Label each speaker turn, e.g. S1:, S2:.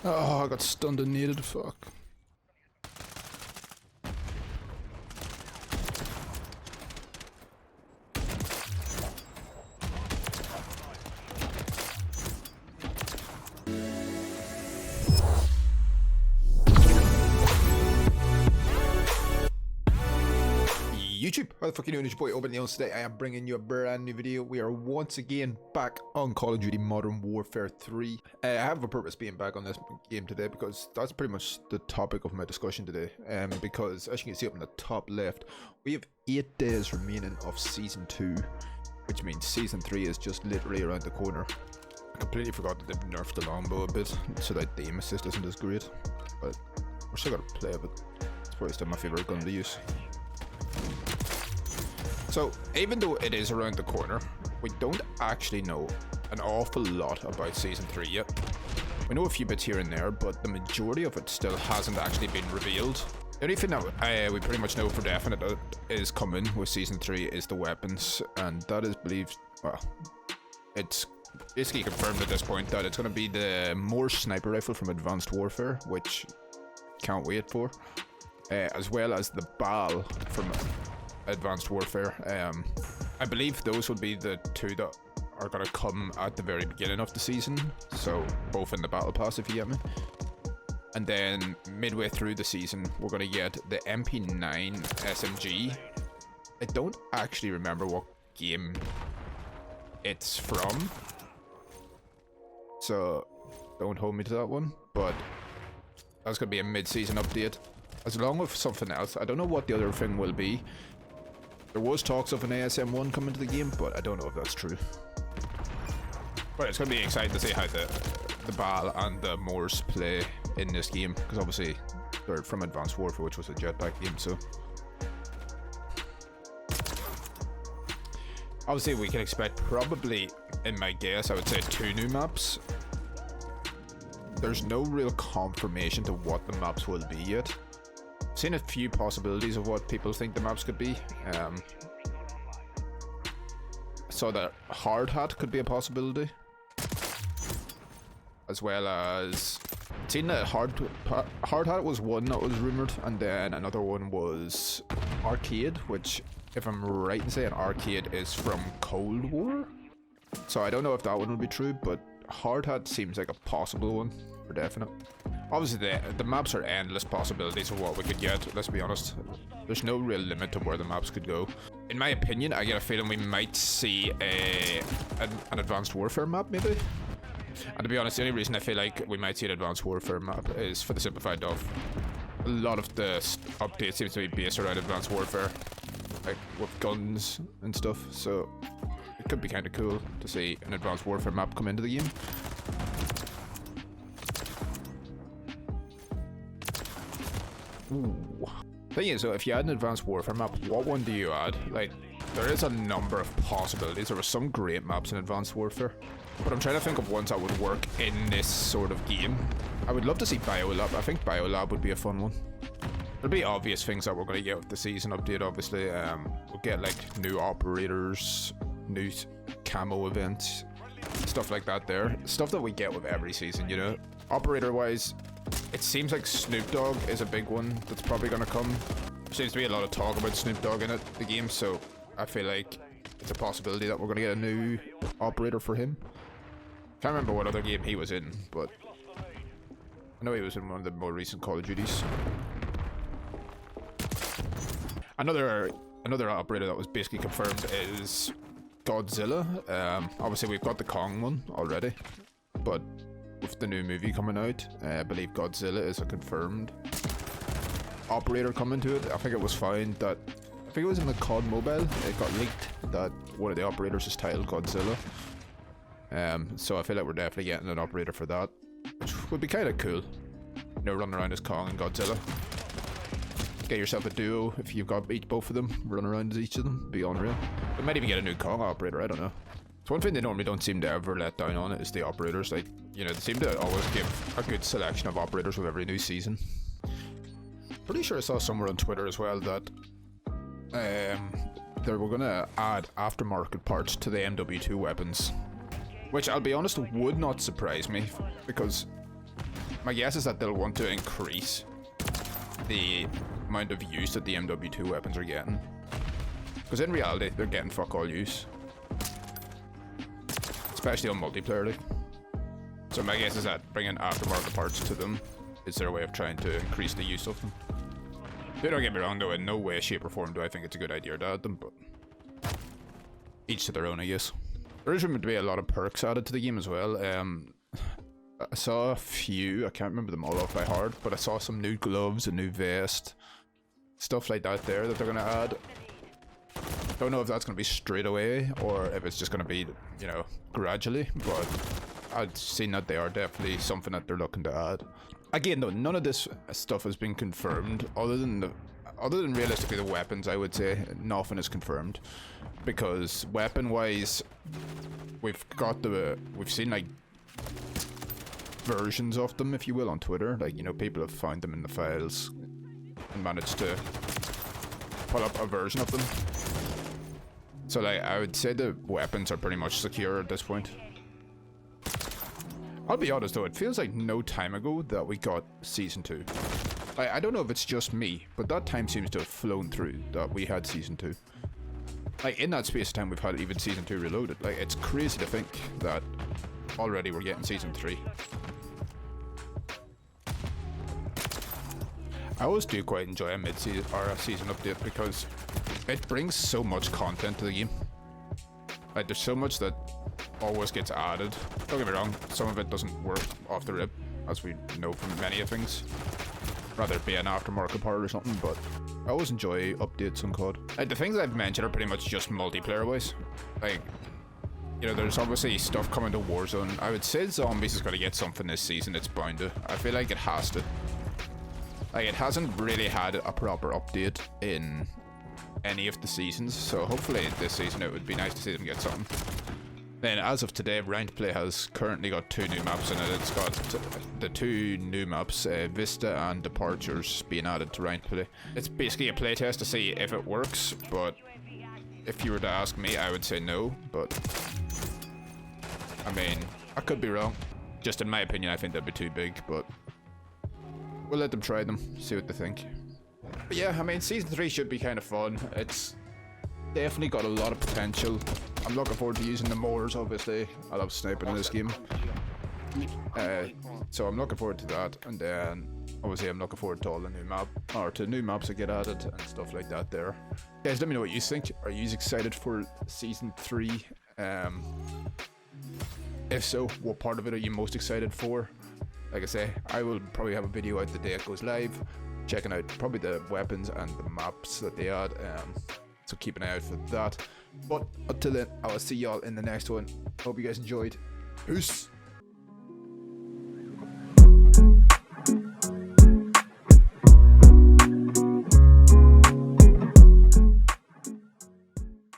S1: Oh, I got stunned and needed. Fuck. YouTube, how the fuck you doing? It's your boy Neonzz. Today I am bringing you a brand new video. We are once again back on Call of Duty Modern Warfare 3. I have a purpose being back on this game today because that's pretty much the topic of my discussion today. Because as you can see up in the top left, we have 8 days remaining of Season 2, which means Season 3 is just literally around the corner. I completely forgot that they've nerfed the longbow a bit, so that aim assist isn't as great. But we're still gonna play it, but it's probably still my favourite gun to use. So, even though it is around the corner, we don't actually know an awful lot about Season 3 yet. We know a few bits here and there, but the majority of it still hasn't actually been revealed. The only thing that we pretty much know for definite that is coming with Season 3 is the weapons, and that is believed, well, it's basically confirmed at this point that it's going to be the Morse sniper rifle from Advanced Warfare, which can't wait for, as well as the BAL from Advanced Warfare. I believe those will be the two that are going to come at the very beginning of the season, so both in the battle pass, if you get me. And then midway through the season we're going to get the MP9 SMG. I don't actually remember what game it's from, so don't hold me to that one, but that's going to be a mid-season update as long with something else. I don't know what the other thing will be. There was talks of an ASM1 coming to the game, but I don't know if that's true. But it's going to be exciting to see how the BAL and the Morse play in this game, because obviously they're from Advanced Warfare, which was a jetpack game, so obviously we can expect probably, in my guess, I would say 2 new maps. There's no real confirmation to what the maps will be yet. Seen a few possibilities of what people think the maps could be. So that Hard Hat could be a possibility, as well as seen that Hard Hat was one that was rumored, and then another one was Arcade, which, if I'm right in saying, Arcade is from Cold War. So I don't know if that one will be true, but Hard Hat seems like a possible one for definite. Obviously the maps are endless possibilities of what we could get, let's be honest. There's no real limit to where the maps could go. In my opinion, I get a feeling we might see an Advanced Warfare map, maybe. And to be honest, the only reason I feel like we might see an Advanced Warfare map is for the simple fact of a lot of the updates seems to be based around Advanced Warfare, like with guns and stuff, so it could be kind of cool to see an Advanced Warfare map come into the game. Ooh. Thing is, so if you add an Advanced Warfare map, what one do you add? Like, there is a number of possibilities. There were some great maps in Advanced Warfare, but I'm trying to think of ones that would work in this sort of game. I would love to see Biolab. I think Biolab would be a fun one. There'll be obvious things that we're going to get with the season update, obviously. We'll get like new operators, new camo events, stuff like that there. Stuff that we get with every season, you know. Operator wise, it seems like Snoop Dogg is a big one that's probably going to come. There seems to be a lot of talk about Snoop Dogg in the game, so I feel like it's a possibility that we're going to get a new operator for him. Can't remember what other game he was in, but I know he was in one of the more recent Call of Duties. Another operator that was basically confirmed is Godzilla. Obviously we've got the Kong one already, but with the new movie coming out, I believe Godzilla is a confirmed operator coming to it. I think it was found that, I think it was in the COD Mobile, it got leaked that one of the operators is titled Godzilla. So I feel like we're definitely getting an operator for that, which would be kind of cool. You know, running around as Kong and Godzilla. Get yourself a duo if you've got both of them, run around as each of them, be unreal. We might even get a new Kong operator, I don't know. So one thing they normally don't seem to ever let down on it is the operators. Like, you know, they seem to always give a good selection of operators with every new season. Pretty sure I saw somewhere on Twitter as well that they were gonna add aftermarket parts to the MW2 weapons, which I'll be honest would not surprise me, because My guess is that they'll want to increase the amount of use that the MW2 weapons are getting. Because in reality, they're getting fuck all use. Especially on multiplayer. Like. So my guess is that bringing aftermarket parts to them is their way of trying to increase the use of them. Don't get me wrong though, in no way, shape or form do I think it's a good idea to add them, but each to their own, I guess. There is rumored to be a lot of perks added to the game as well. I saw a few, I can't remember them all off by heart, but I saw some new gloves, a new vest, stuff like that there that they're going to add. Don't know if that's going to be straight away or if it's just going to be, you know, gradually, but I've seen that they are definitely something that they're looking to add. Again though, none of this stuff has been confirmed other than realistically the weapons. I would say nothing is confirmed, because weapon wise we've seen like versions of them, if you will, on Twitter. Like, you know, people have found them in the files and managed to put up a version of them. So like, I would say the weapons are pretty much secure at this point. I'll be honest though, it feels like no time ago that we got Season 2. I don't know if it's just me, but that time seems to have flown through that we had Season 2. Like, in that space of time we've had even Season 2 reloaded. Like, it's crazy to think that already we're getting Season 3. I always do quite enjoy a mid-season or a season update because it brings so much content to the game. Like, there's so much that always gets added. Don't get me wrong, some of it doesn't work off the rip, as we know from many of things. Rather it be an aftermarket part or something, but I always enjoy updates on COD. Like, the things I've mentioned are pretty much just multiplayer wise. Like, you know, there's obviously stuff coming to Warzone. I would say Zombies is going to get something this season, it's bound to. I feel like it has to. Like, it hasn't really had a proper update in any of the seasons, so hopefully this season it would be nice to see them get something. Then, as of today, Ranked Play has currently got 2 new maps in it. It's got the 2 new maps, Vista and Departures, being added to Ranked Play. It's basically a playtest to see if it works, but if you were to ask me, I would say no, but I mean, I could be wrong. Just in my opinion, I think that'd be too big, but we'll let them try them, see what they think. But yeah, I mean, Season 3 should be kind of fun. It's definitely got a lot of potential. I'm looking forward to using the mowers, obviously. I love sniping in this game. So I'm looking forward to that. And then, obviously, I'm looking forward to all the new maps that get added and stuff like that there. Guys, let me know what you think. Are you excited for Season 3? If so, what part of it are you most excited for? Like I say, I will probably have a video out the day it goes live, checking out probably the weapons and the maps that they add. So keep an eye out for that. But until then, I will see y'all in the next one. Hope you guys enjoyed. Peace.